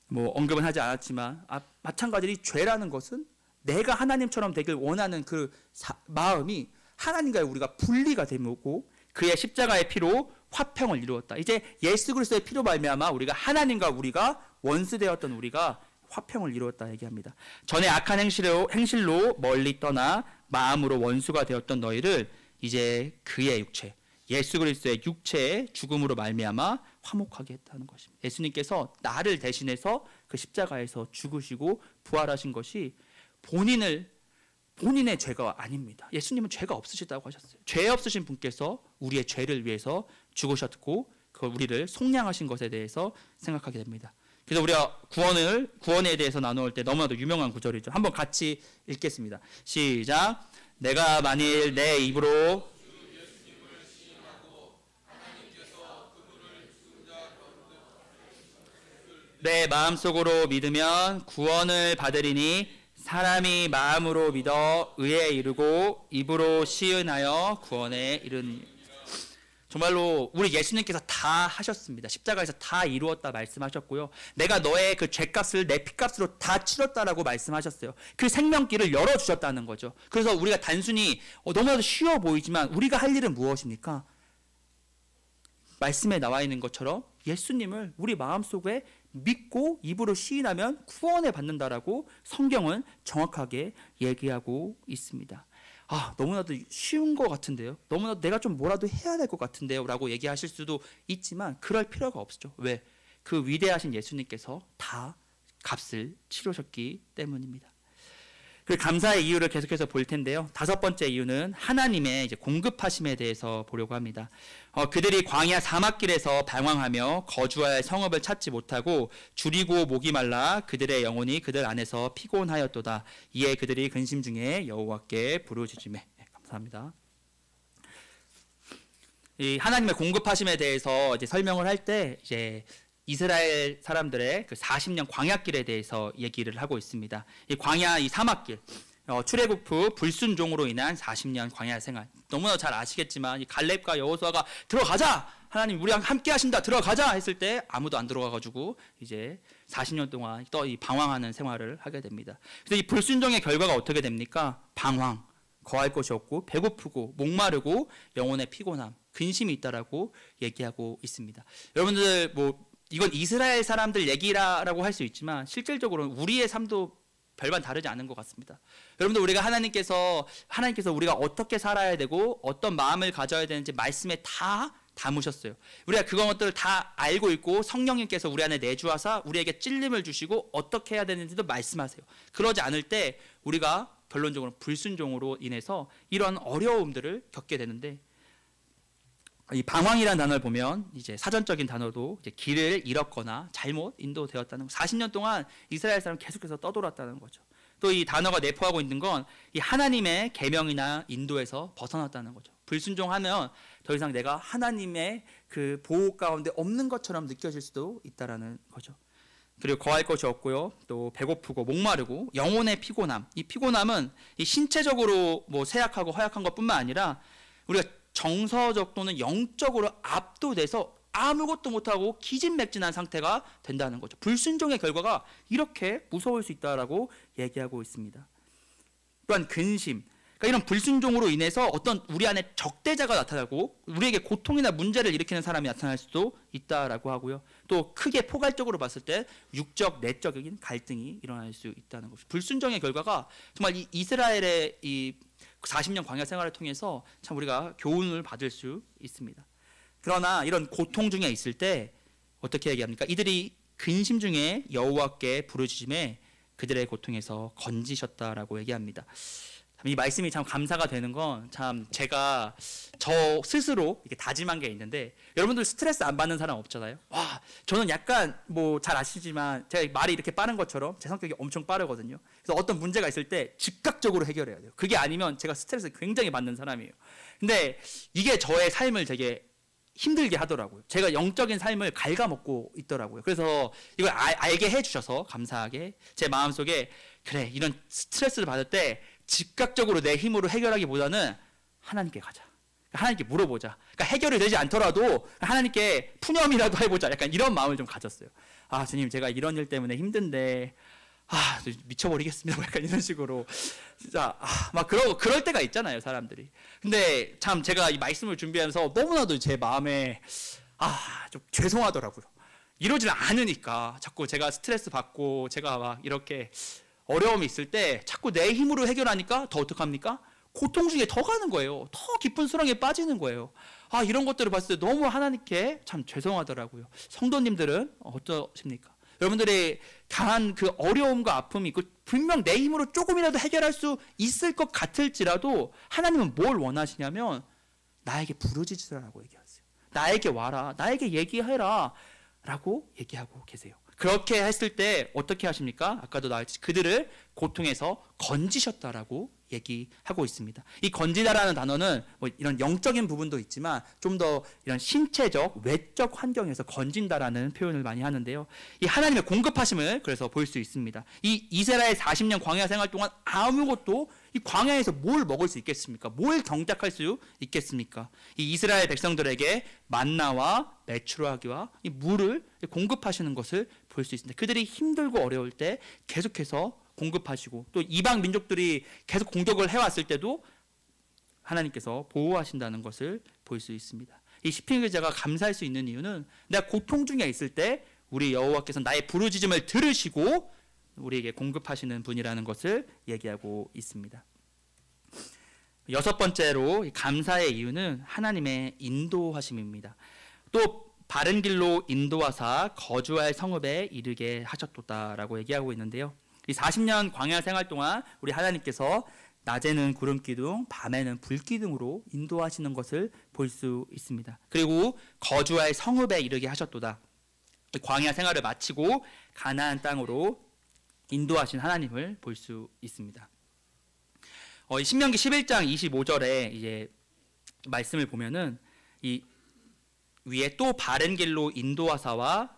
뭐 언급은 하지 않았지만 마찬가지로 죄라는 것은 내가 하나님처럼 되길 원하는 그 마음이 하나님과의 우리가 분리가 되고 그의 십자가의 피로 화평을 이루었다. 이제 예수 그리스도의 피로 말미암아 우리가 하나님과 우리가 원수되었던 우리가 화평을 이루었다 얘기합니다. 전에 악한 행실로 멀리 떠나 마음으로 원수가 되었던 너희를 이제 그의 육체 예수 그리스도의 육체의 죽음으로 말미암아 화목하게 했다는 것입니다. 예수님께서 나를 대신해서 그 십자가에서 죽으시고 부활하신 것이 본인의 죄가 아닙니다. 예수님은 죄가 없으시다고 하셨어요. 죄 없으신 분께서 우리의 죄를 위해서 죽으셨고 그 우리를 속량하신 것에 대해서 생각하게 됩니다. 그래서 우리가 구원에 대해서 나누을 때 너무나도 유명한 구절이죠. 한번 같이 읽겠습니다. 시작. 내가 만일 내 입으로 내 마음속으로 믿으면 구원을 받으리니 사람이 마음으로 믿어 의에 이르고 입으로 시은하여 구원에 이르니. 정말로 우리 예수님께서 다 하셨습니다. 십자가에서 다 이루었다 말씀하셨고요. 내가 너의 그 죄값을 내 피값으로 다 치렀다라고 말씀하셨어요. 그 생명길을 열어주셨다는 거죠. 그래서 우리가 단순히 너무나도 쉬워 보이지만 우리가 할 일은 무엇입니까? 말씀에 나와 있는 것처럼 예수님을 우리 마음속에 믿고 입으로 시인하면 구원을 받는다라고 성경은 정확하게 얘기하고 있습니다. 너무나도 쉬운 것 같은데요. 너무나도 내가 좀 뭐라도 해야 될 것 같은데요 라고 얘기하실 수도 있지만 그럴 필요가 없죠. 왜? 그 위대하신 예수님께서 다 값을 치르셨기 때문입니다. 그 감사의 이유를 계속해서 볼 텐데요. 5번째 이유는 하나님의 이제 공급하심에 대해서 보려고 합니다. 그들이 광야 사막길에서 방황하며 거주할 성읍을 찾지 못하고 줄이고 목이 말라 그들의 영혼이 그들 안에서 피곤하였도다. 이에 그들이 근심 중에 여호와께 부르짖으매. 감사합니다. 이 하나님의 공급하심에 대해서 이제 설명을 할 때 이제 이스라엘 사람들의 그 40년 광야길에 대해서 얘기를 하고 있습니다. 이 광야 이 사막길, 출애굽 후 불순종으로 인한 40년 광야 생활. 너무나 잘 아시겠지만 이 갈렙과 여호수아가 들어가자. 하나님 우리랑 함께 하신다. 들어가자 했을 때 아무도 안 들어가 가지고 이제 40년 동안 또 이 방황하는 생활을 하게 됩니다. 그래서 이 불순종의 결과가 어떻게 됩니까? 방황, 거할 곳이 없고 배고프고 목마르고 영혼의 피곤함, 근심이 있다라고 얘기하고 있습니다. 여러분들 이건 이스라엘 사람들 얘기라고 할 수 있지만 실질적으로는 우리의 삶도 별반 다르지 않은 것 같습니다. 여러분들 우리가 하나님께서 우리가 어떻게 살아야 되고 어떤 마음을 가져야 되는지 말씀에 다 담으셨어요. 우리가 그런 것들을 다 알고 있고 성령님께서 우리 안에 내주하사 우리에게 찔림을 주시고 어떻게 해야 되는지도 말씀하세요. 그러지 않을 때 우리가 결론적으로 불순종으로 인해서 이런 어려움들을 겪게 되는데 이 방황이라는 단어를 보면 이제 사전적인 단어도 이제 길을 잃었거나 잘못 인도되었다는 거. 40년 동안 이스라엘 사람 계속해서 떠돌았다는 거죠. 또 이 단어가 내포하고 있는 건 이 하나님의 계명이나 인도에서 벗어났다는 거죠. 불순종하면 더 이상 내가 하나님의 그 보호 가운데 없는 것처럼 느껴질 수도 있다라는 거죠. 그리고 거할 것이 없고요. 또 배고프고 목마르고 영혼의 피곤함. 이 피곤함은 이 신체적으로 쇠약하고 허약한 것뿐만 아니라 우리가 정서적 또는 영적으로 압도돼서 아무것도 못하고 기진맥진한 상태가 된다는 거죠. 불순종의 결과가 이렇게 무서울 수 있다라고 얘기하고 있습니다. 또한 근심, 그러니까 이런 불순종으로 인해서 어떤 우리 안에 적대자가 나타나고 우리에게 고통이나 문제를 일으키는 사람이 나타날 수도 있다라고 하고요. 또 크게 포괄적으로 봤을 때 육적, 내적인 갈등이 일어날 수 있다는 것이죠. 불순종의 결과가 정말 이 이스라엘의 이 40년 광야 생활을 통해서 참 우리가 교훈을 받을 수 있습니다. 그러나 이런 고통 중에 있을 때 어떻게 얘기합니까? 이들이 근심 중에 여호와께 부르짖음에 그들의 고통에서 건지셨다라고 얘기합니다. 이 말씀이 참 감사가 되는 건 참 제가 저 스스로 이렇게 다짐한 게 있는데, 여러분들 스트레스 안 받는 사람 없잖아요. 와, 저는 약간 뭐 잘 아시지만 제가 말이 이렇게 빠른 것처럼 제 성격이 엄청 빠르거든요. 그래서 어떤 문제가 있을 때 즉각적으로 해결해야 돼요. 그게 아니면 제가 스트레스 굉장히 받는 사람이에요. 근데 이게 저의 삶을 되게 힘들게 하더라고요. 제가 영적인 삶을 갉아먹고 있더라고요. 그래서 이걸 알게 해주셔서 감사하게 제 마음속에, 그래, 이런 스트레스를 받을 때 즉각적으로 내 힘으로 해결하기보다는 하나님께 가자. 하나님께 물어보자. 그러니까 해결이 되지 않더라도 하나님께 푸념이라도 해보자. 약간 이런 마음을 좀 가졌어요. 아, 주님, 제가 이런 일 때문에 힘든데, 아, 미쳐버리겠습니다. 약간 이런 식으로. 진짜, 막 그럴 때가 있잖아요, 사람들이. 근데 참 제가 이 말씀을 준비하면서 너무나도 제 마음에, 좀 죄송하더라고요. 이러질 않으니까. 자꾸 제가 스트레스 받고, 제가 막 이렇게 어려움이 있을 때 자꾸 내 힘으로 해결하니까 더 어떡합니까? 고통 중에 더 가는 거예요. 더 깊은 수렁에 빠지는 거예요. 이런 것들을 봤을 때 너무 하나님께 참 죄송하더라고요. 성도님들은 어떠십니까? 여러분들의 당한 그 어려움과 아픔이 분명 내 힘으로 조금이라도 해결할 수 있을 것 같을지라도 하나님은 뭘 원하시냐면 나에게 부르짖으라고 얘기하세요. 나에게 와라. 나에게 얘기해라. 라고 얘기하고 계세요. 그렇게 했을 때 어떻게 하십니까? 아까도 나왔듯이 그들을 고통에서 건지셨다라고 얘기하고 있습니다. 이 건지다라는 단어는 뭐 이런 영적인 부분도 있지만 좀 더 이런 신체적, 외적 환경에서 건진다라는 표현을 많이 하는데요. 이 하나님의 공급하심을 그래서 볼 수 있습니다. 이 이스라엘 40년 광야 생활 동안 아무것도 이 광야에서 뭘 먹을 수 있겠습니까? 뭘 경작할 수 있겠습니까? 이 이스라엘 백성들에게 만나와 메추라기와 이 물을 공급하시는 것을 볼 수 있습니다. 그들이 힘들고 어려울 때 계속해서 공급하시고, 또 이방 민족들이 계속 공격을 해왔을 때도 하나님께서 보호하신다는 것을 볼 수 있습니다. 이 시편 기자가 감사할 수 있는 이유는 내가 고통 중에 있을 때 우리 여호와께서 나의 부르짖음을 들으시고 우리에게 공급하시는 분이라는 것을 얘기하고 있습니다. 여섯 번째로 감사의 이유는 하나님의 인도하심입니다. 또 바른 길로 인도하사 거주할 성읍에 이르게 하셨도다라고 얘기하고 있는데요. 이 40년 광야 생활 동안 우리 하나님께서 낮에는 구름 기둥, 밤에는 불 기둥으로 인도하시는 것을 볼 수 있습니다. 그리고 거주할 성읍에 이르게 하셨도다. 광야 생활을 마치고 가나안 땅으로 인도하신 하나님을 볼 수 있습니다. 신명기 11장 25절에 이제 말씀을 보면은 이 위에 또 바른 길로 인도하사와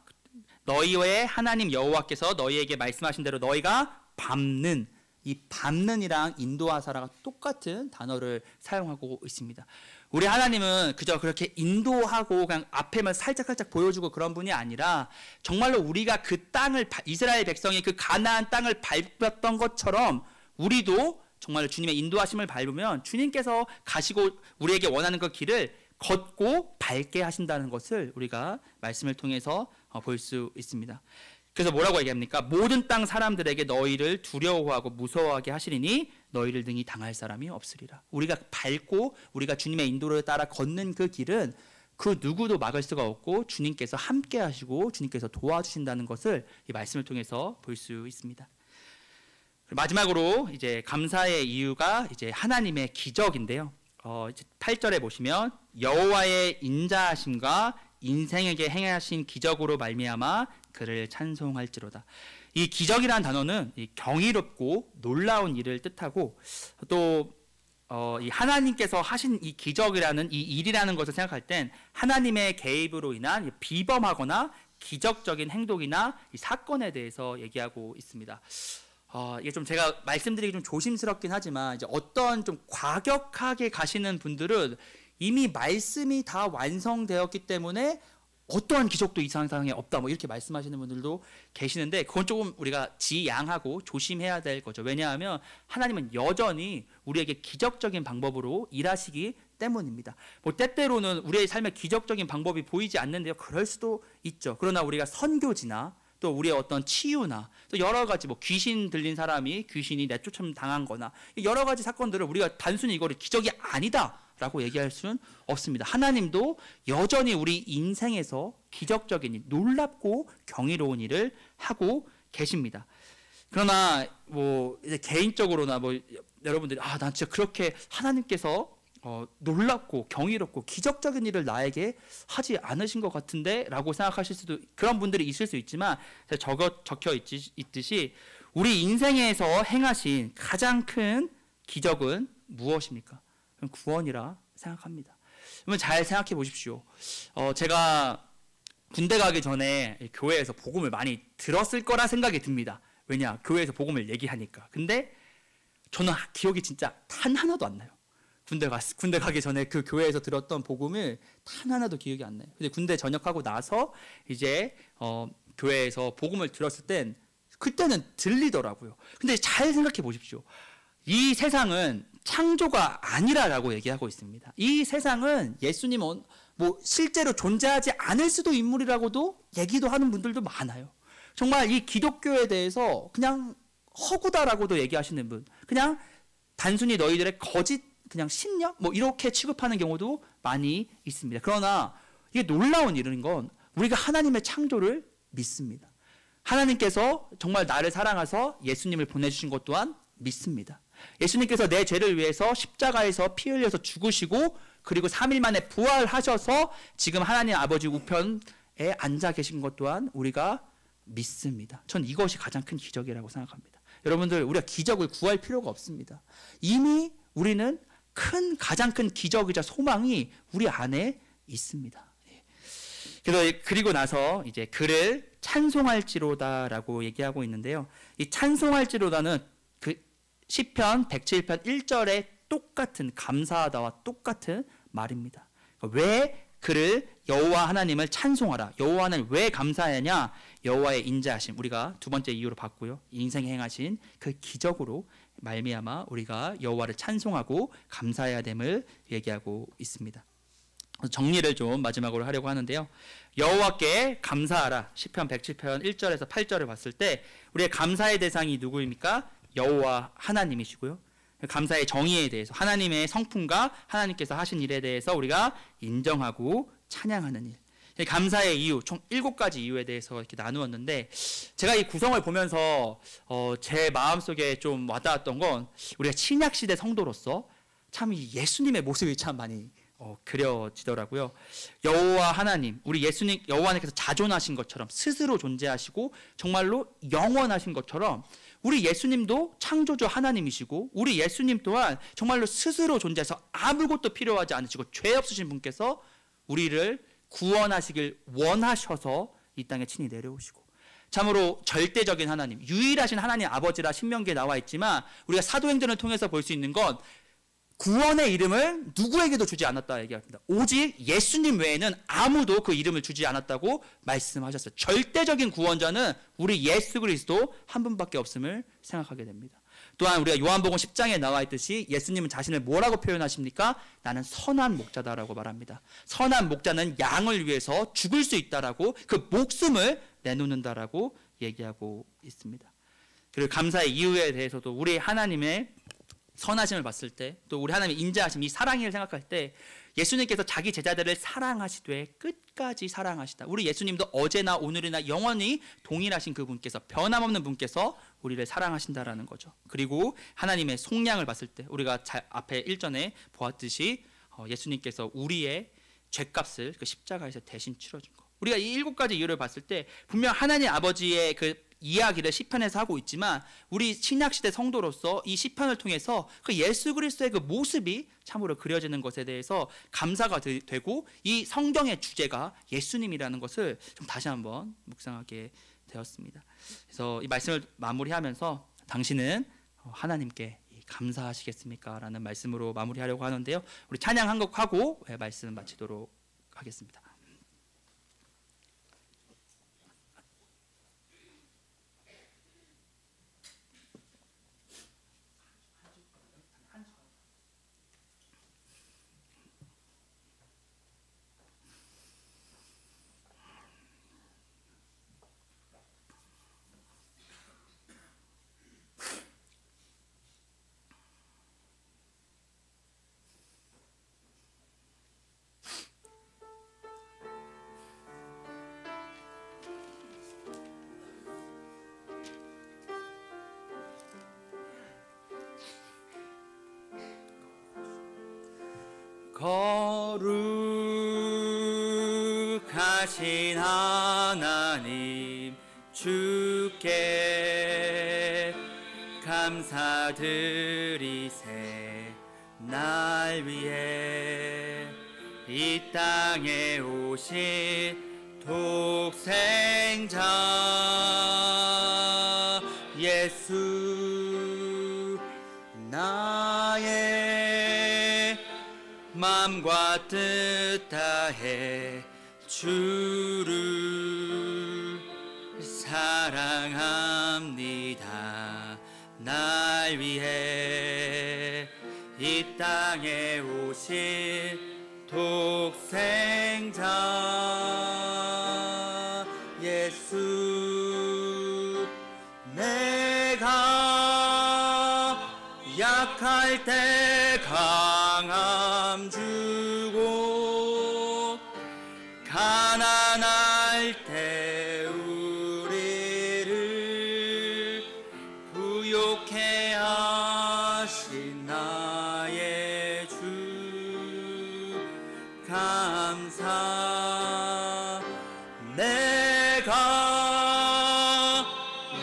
너희의 하나님 여호와께서 너희에게 말씀하신 대로 너희가 밟는, 이 밟는이랑 인도하사라가 똑같은 단어를 사용하고 있습니다. 우리 하나님은 그저 그렇게 인도하고 그냥 앞에만 살짝 보여주고 그런 분이 아니라 정말로 우리가 그 땅을, 이스라엘 백성이 그 가나안 땅을 밟았던 것처럼 우리도 정말로 주님의 인도하심을 밟으면 주님께서 가시고 우리에게 원하는 그 길을 걷고 밟게 하신다는 것을 우리가 말씀을 통해서 볼 수 있습니다. 그래서 뭐라고 얘기합니까? 모든 땅 사람들에게 너희를 두려워하고 무서워하게 하시리니 너희를 능히 당할 사람이 없으리라. 우리가 밟고 우리가 주님의 인도를 따라 걷는 그 길은 그 누구도 막을 수가 없고 주님께서 함께 하시고 주님께서 도와주신다는 것을 이 말씀을 통해서 볼 수 있습니다. 마지막으로 이제 감사의 이유가 이제 하나님의 기적인데요. 8절에 보시면 여호와의 인자하심과 인생에게 행하신 기적으로 말미암아 그를 찬송할지로다. 이 기적이라는 단어는 이 경이롭고 놀라운 일을 뜻하고 또 이 하나님께서 하신 이 기적이라는 이 일이라는 것을 생각할 땐 하나님의 개입으로 인한 비범하거나 기적적인 행동이나 이 사건에 대해서 얘기하고 있습니다. 이게 좀 제가 말씀드리기 좀 조심스럽긴 하지만 이제 어떤 좀 과격하게 가시는 분들은 이미 말씀이 다 완성되었기 때문에 어떠한 기적도 이 세상에 없다 뭐 이렇게 말씀하시는 분들도 계시는데 그건 조금 우리가 지양하고 조심해야 될 거죠. 왜냐하면 하나님은 여전히 우리에게 기적적인 방법으로 일하시기 때문입니다. 뭐 때때로는 우리의 삶에 기적적인 방법이 보이지 않는데요. 그럴 수도 있죠. 그러나 우리가 선교지나 또 우리의 어떤 치유나 또 여러 가지 뭐 귀신 들린 사람이 귀신이 내쫓음 당한 거나 여러 가지 사건들을 우리가 단순히 이거를 기적이 아니다 라고 얘기할 수는 없습니다. 하나님도 여전히 우리 인생에서 기적적인 일, 놀랍고 경이로운 일을 하고 계십니다. 그러나 뭐 이제 개인적으로나 뭐 여러분들이 난 진짜 그렇게 하나님께서 놀랍고 경이롭고 기적적인 일을 나에게 하지 않으신 것 같은데 라고 생각하실 수도, 그런 분들이 있을 수 있지만 적혀 있듯이 우리 인생에서 행하신 가장 큰 기적은 무엇입니까? 구원이라 생각합니다. 여러분 잘 생각해 보십시오. 제가 군대 가기 전에 교회에서 복음을 많이 들었을 거라 생각이 듭니다. 왜냐? 교회에서 복음을 얘기하니까. 근데 저는 기억이 진짜 단 하나도 안 나요. 군대 가기 전에 그 교회에서 들었던 복음을 단 하나도 기억이 안 나요. 근데 군대 전역하고 나서 이제 교회에서 복음을 들었을 땐 그때는 들리더라고요. 근데 잘 생각해 보십시오. 이 세상은 창조가 아니라라고 얘기하고 있습니다. 이 세상은 예수님은 뭐 실제로 존재하지 않을 수도 인물이라고도 얘기도 하는 분들도 많아요. 정말 이 기독교에 대해서 그냥 허구다라고도 얘기하시는 분, 그냥 단순히 너희들의 거짓 그냥 신념 뭐 이렇게 취급하는 경우도 많이 있습니다. 그러나 이게 놀라운 일인 건 우리가 하나님의 창조를 믿습니다. 하나님께서 정말 나를 사랑하셔서 예수님을 보내주신 것 또한 믿습니다. 예수님께서 내 죄를 위해서 십자가에서 피 흘려서 죽으시고 그리고 3일 만에 부활하셔서 지금 하나님 아버지 우편에 앉아 계신 것 또한 우리가 믿습니다. 전 이것이 가장 큰 기적이라고 생각합니다. 여러분들, 우리가 기적을 구할 필요가 없습니다. 이미 우리는 가장 큰 기적이자 소망이 우리 안에 있습니다. 그리고 나서 이제 그를 찬송할지로다라고 얘기하고 있는데요. 이 찬송할지로다는 그 시편 107편 1절에 똑같은, 감사하다와 똑같은 말입니다. 왜 그를, 여호와 하나님을 찬송하라. 여호와 하나님 왜 감사하냐? 여호와의 인자하심, 우리가 두 번째 이유로 봤고요. 인생에 행하신 그 기적으로 말미암아 우리가 여호와를 찬송하고 감사해야 됨을 얘기하고 있습니다. 정리를 좀 마지막으로 하려고 하는데요. 여호와께 감사하라. 시편 107편 1절에서 8절을 봤을 때 우리의 감사의 대상이 누구입니까? 여호와 하나님이시고요. 감사의 정의에 대해서, 하나님의 성품과 하나님께서 하신 일에 대해서 우리가 인정하고 찬양하는 일. 감사의 이유, 총 7가지 이유에 대해서 이렇게 나누었는데, 제가 이 구성을 보면서 제 마음속에 좀 와닿았던 건, 우리가 신약시대 성도로서 참 이 예수님의 모습이 참 많이 그려지더라고요. 여호와 하나님, 우리 예수님, 여호와 하나님께서 자존하신 것처럼 스스로 존재하시고 정말로 영원하신 것처럼 우리 예수님도 창조주 하나님이시고 우리 예수님 또한 정말로 스스로 존재해서 아무것도 필요하지 않으시고 죄 없으신 분께서 우리를 구원하시길 원하셔서 이 땅에 친히 내려오시고, 참으로 절대적인 하나님, 유일하신 하나님 아버지라 신명기에 나와 있지만 우리가 사도행전을 통해서 볼 수 있는 건 구원의 이름을 누구에게도 주지 않았다 얘기합니다. 오직 예수님 외에는 아무도 그 이름을 주지 않았다고 말씀하셨어요. 절대적인 구원자는 우리 예수 그리스도 한 분밖에 없음을 생각하게 됩니다. 또한 우리가 요한복음 10장에 나와 있듯이 예수님은 자신을 뭐라고 표현하십니까? 나는 선한 목자다라고 말합니다. 선한 목자는 양을 위해서 죽을 수 있다라고, 그 목숨을 내놓는다라고 얘기하고 있습니다. 그리고 감사의 이유에 대해서도 우리 하나님의 선하심을 봤을 때, 또 우리 하나님의 인자하심, 이 사랑을 생각할 때 예수님께서 자기 제자들을 사랑하시되 끝까지 사랑하시다. 우리 예수님도 어제나 오늘이나 영원히 동일하신 그분께서, 변함없는 분께서 우리를 사랑하신다라는 거죠. 그리고 하나님의 속량을 봤을 때 우리가 앞에 일전에 보았듯이 예수님께서 우리의 죄값을 그 십자가에서 대신 치러준 거. 우리가 이 7가지 이유를 봤을 때 분명 하나님 아버지의 그 이야기를 시편에서 하고 있지만 우리 신약시대 성도로서 이 시편을 통해서 그 예수 그리스도의 그 모습이 참으로 그려지는 것에 대해서 감사가 되고, 이 성경의 주제가 예수님이라는 것을 좀 다시 한번 묵상하게 되었습니다. 그래서 이 말씀을 마무리하면서 당신은 하나님께 감사하시겠습니까? 라는 말씀으로 마무리하려고 하는데요. 우리 찬양 한 곡 하고 말씀 마치도록 하겠습니다. 거룩하신 하나님 주께 감사드리세. 날 위해 이 땅에 오신 독생자 예수, 나의 맘과 뜻 다해 주를 사랑합니다. 날 위해 이 땅에 오신 독생자 예수, 내가 약할 때 강함 주고 가난할 때 우리를 부욕해 하신 나의 주 감사. 내가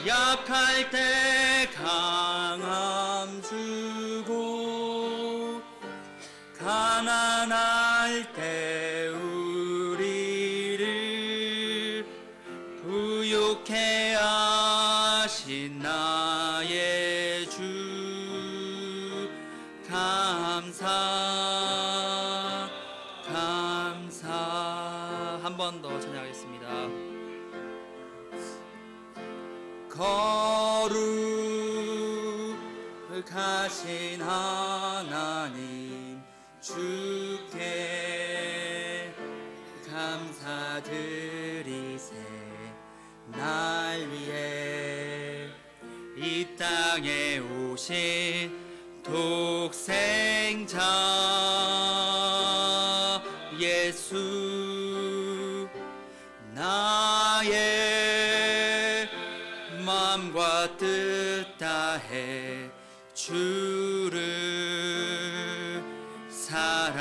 약할 때 강함 주고 가난할 때 우리를 부욕해 하신 나의 주 감사. 한 번 더 찬양하겠습니다. 거룩하신 하나님 주께 감사드리세. 날 위해 이 땅에 오신 독생자 예수, 나의 맘과 뜻 다해 주를 사랑합니다.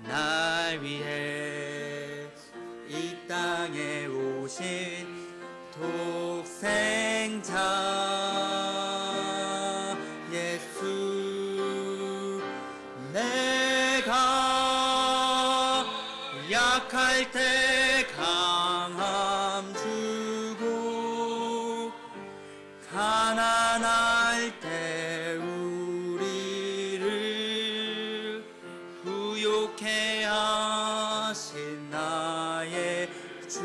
날 위해 이 땅에 오신 독생자 예수, 내가 약할 때 강함 주고 가난할 때 우리를 부욕해 하신 나의 주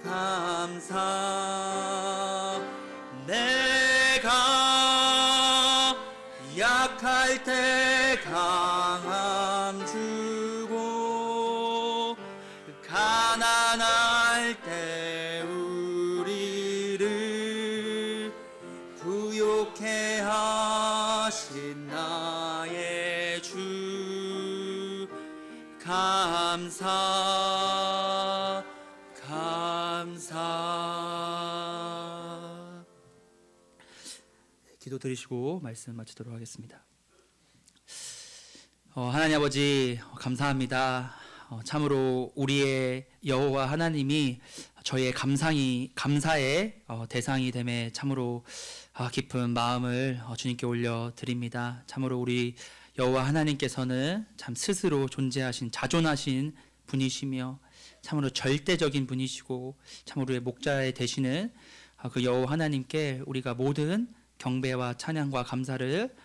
감사. 내가 약할 때 강함 주고 가난할 때 우리를 부욕해 하신 나의 주 감사. 기도 드리시고 말씀 마치도록 하겠습니다. 하나님 아버지 감사합니다. 참으로 우리의 여호와 하나님이 저희의 감사의 대상이 됨에 참으로 깊은 마음을 주님께 올려드립니다. 참으로 우리 여호와 하나님께서는 참 스스로 존재하신 자존하신 분이시며 참으로 절대적인 분이시고 참으로 우리의 목자에 되시는 그 여호와 하나님께 우리가 모든 경배와 찬양과 감사를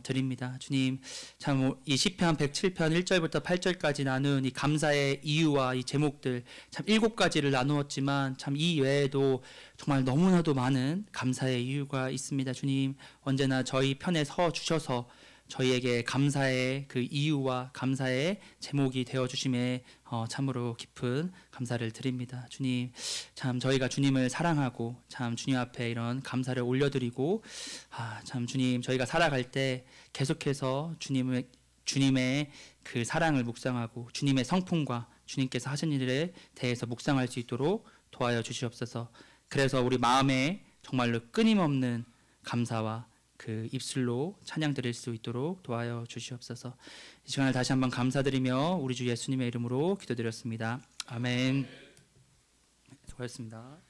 드립니다. 주님, 참 이 시편 107편 1절부터 8절까지 나눈 이 감사의 이유와 이 제목들 참 7가지를 나누었지만 참 이 외에도 정말 너무나도 많은 감사의 이유가 있습니다. 주님, 언제나 저희 편에 서 주셔서 저희에게 감사의 그 이유와 감사의 제목이 되어주심에 참으로 깊은 감사를 드립니다. 주님, 참 저희가 주님을 사랑하고 참 주님 앞에 이런 감사를 올려드리고 참 주님, 저희가 살아갈 때 계속해서 주님의 그 사랑을 묵상하고 주님의 성품과 주님께서 하신 일에 대해서 묵상할 수 있도록 도와여 주시옵소서. 그래서 우리 마음에 정말로 끊임없는 감사와 그 입술로 찬양 드릴 수 있도록 도와여 주시옵소서. 이 시간을 다시 한번 감사드리며 우리 주 예수님의 이름으로 기도드렸습니다. 아멘. 수고하셨습니다.